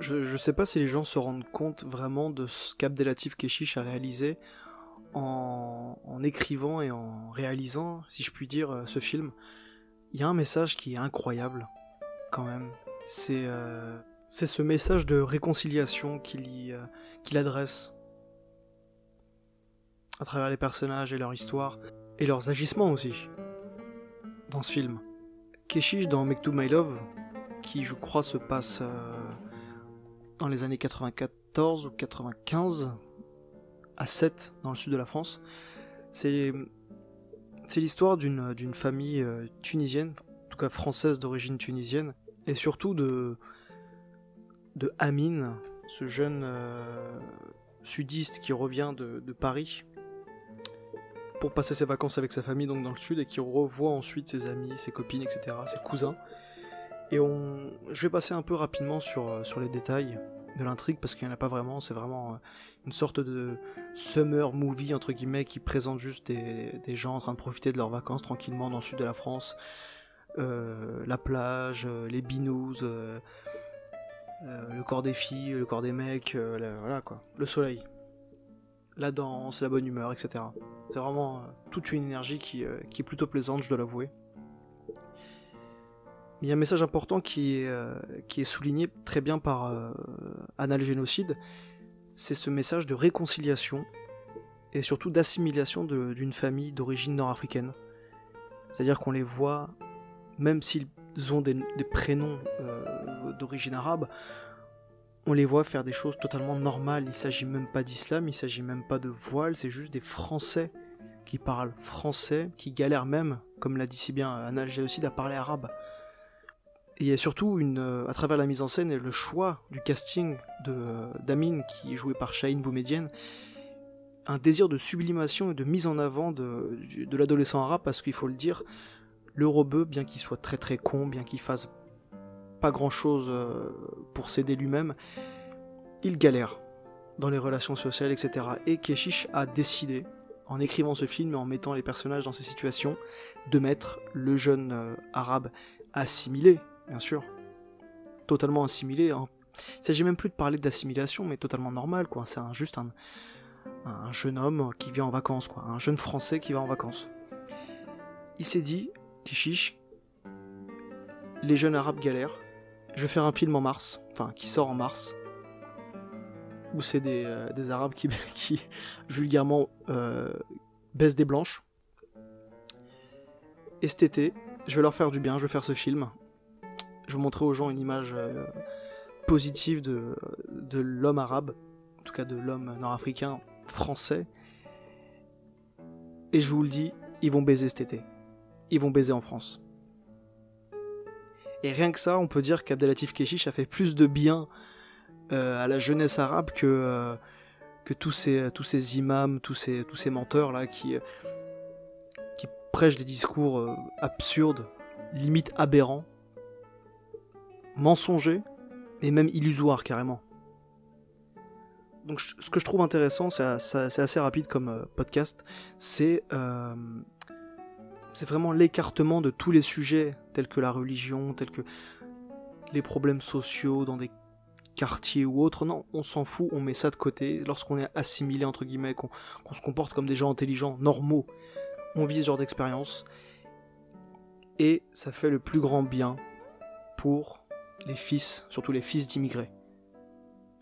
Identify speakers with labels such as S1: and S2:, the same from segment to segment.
S1: Je sais pas si les gens se rendent compte vraiment de ce qu'Abdelatif Kechiche a réalisé en écrivant et en réalisant, si je puis dire, ce film. Il y a un message qui est incroyable, quand même. C'est ce message de réconciliation qu'il adresse à travers les personnages et leur histoire, et leurs agissements aussi, dans ce film. Keshish, dans Make to My Love, qui je crois se passe dans les années 94 ou 95, à Sète, dans le sud de la France, c'est l'histoire d'une famille tunisienne, en tout cas française d'origine tunisienne, et surtout de Amine, ce jeune sudiste qui revient de Paris pour passer ses vacances avec sa famille donc dans le sud et qui revoit ensuite ses amis, ses copines, etc., ses cousins. Et je vais passer un peu rapidement sur les détails de l'intrigue parce qu'il n'y en a pas vraiment, c'est vraiment une sorte de summer movie entre guillemets qui présente juste des gens en train de profiter de leurs vacances tranquillement dans le sud de la France, la plage, les binous, le corps des filles, le corps des mecs, voilà quoi, le soleil, la danse, la bonne humeur, etc. C'est vraiment toute une énergie qui est plutôt plaisante, je dois l'avouer. Il y a un message important qui est souligné très bien par Anna le génocide, c'est ce message de réconciliation et surtout d'assimilation d'une famille d'origine nord-africaine. C'est-à-dire qu'on les voit, même s'ils ont des prénoms d'origine arabe, on les voit faire des choses totalement normales. Il ne s'agit même pas d'islam, il ne s'agit même pas de voile, c'est juste des Français qui parlent français, qui galèrent même, comme l'a dit si bien Anna le génocide, à parler arabe. Et il y a surtout, à travers la mise en scène et le choix du casting d'Amine, qui est joué par Chahine Boumedienne, un désir de sublimation et de mise en avant de l'adolescent arabe, parce qu'il faut le dire, le rebeu, bien qu'il soit très très con, bien qu'il fasse pas grand chose pour s'aider lui-même, il galère dans les relations sociales, etc. Et Keshish a décidé, en écrivant ce film et en mettant les personnages dans ces situations, de mettre le jeune arabe assimilé, bien sûr, totalement assimilé. Hein. Il ne s'agit même plus de parler d'assimilation, mais totalement normal, quoi. C'est juste un jeune homme qui vient en vacances, quoi. Un jeune Français qui va en vacances. Il s'est dit, Keshish, les jeunes arabes galèrent, je vais faire un film en mars, enfin qui sort en mars, où c'est des arabes qui vulgairement baissent des blanches. Et cet été, je vais leur faire du bien, je vais faire ce film. Je vais montrer aux gens une image positive de l'homme arabe, en tout cas de l'homme nord-africain français. Et je vous le dis, ils vont baiser cet été. Ils vont baiser en France. Et rien que ça, on peut dire qu'Abdelatif Kechiche a fait plus de bien à la jeunesse arabe que tous ces imams, tous ces menteurs là qui prêchent des discours absurdes, limite aberrants, mensongers, et même illusoires carrément. Donc ce que je trouve intéressant, c'est assez rapide comme podcast, c'est vraiment l'écartement de tous les sujets tels que la religion, tels que les problèmes sociaux dans des quartiers ou autres. Non, on s'en fout, on met ça de côté. Lorsqu'on est assimilé, entre guillemets, qu'on se comporte comme des gens intelligents, normaux, on vit ce genre d'expérience. Et ça fait le plus grand bien pour les fils, surtout les fils d'immigrés.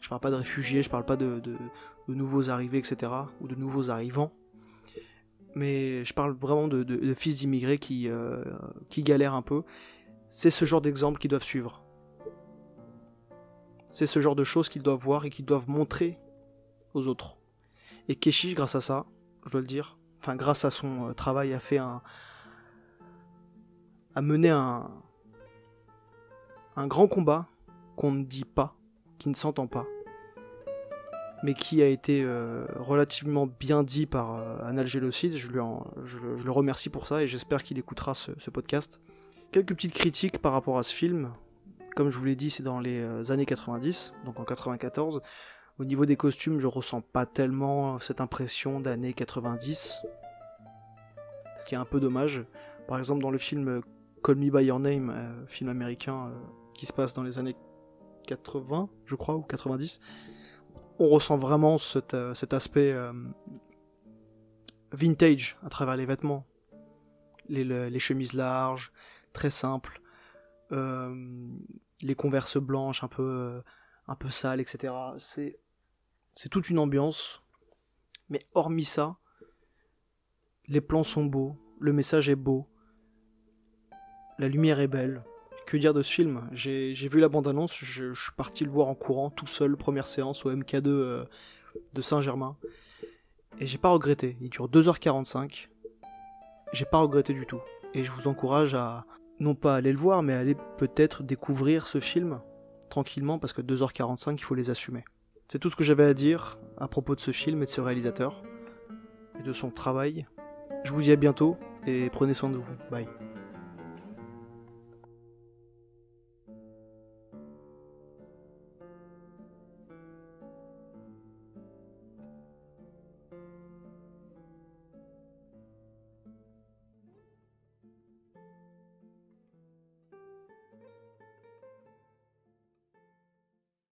S1: Je parle pas de réfugiés, je parle pas de nouveaux arrivés, etc., ou de nouveaux arrivants. Mais je parle vraiment de fils d'immigrés qui galèrent un peu. C'est ce genre d'exemple qu'ils doivent suivre. C'est ce genre de choses qu'ils doivent voir et qu'ils doivent montrer aux autres. Et Keshish, grâce à ça, je dois le dire, enfin grâce à son travail, a mené un grand combat qu'on ne dit pas, qui ne s'entend pas, mais qui a été relativement bien dit par Anna le génocide. Je le remercie pour ça et j'espère qu'il écoutera ce podcast. Quelques petites critiques par rapport à ce film. Comme je vous l'ai dit, c'est dans les années 90, donc en 94. Au niveau des costumes, je ressens pas tellement cette impression d'années 90, ce qui est un peu dommage. Par exemple, dans le film Call Me By Your Name, film américain qui se passe dans les années 80, je crois, ou 90, on ressent vraiment cet aspect vintage à travers les vêtements. Les chemises larges, très simples, les Converse blanches un peu sales, etc. C'est toute une ambiance, mais hormis ça, les plans sont beaux, le message est beau, la lumière est belle. Que dire de ce film? J'ai vu la bande-annonce, je suis parti le voir en courant, tout seul, première séance au MK2 de Saint-Germain. Et j'ai pas regretté, il dure 2h45, j'ai pas regretté du tout. Et je vous encourage à, non pas aller le voir, mais à aller peut-être découvrir ce film, tranquillement, parce que 2h45, il faut les assumer. C'est tout ce que j'avais à dire à propos de ce film et de ce réalisateur, et de son travail. Je vous dis à bientôt, et prenez soin de vous. Bye.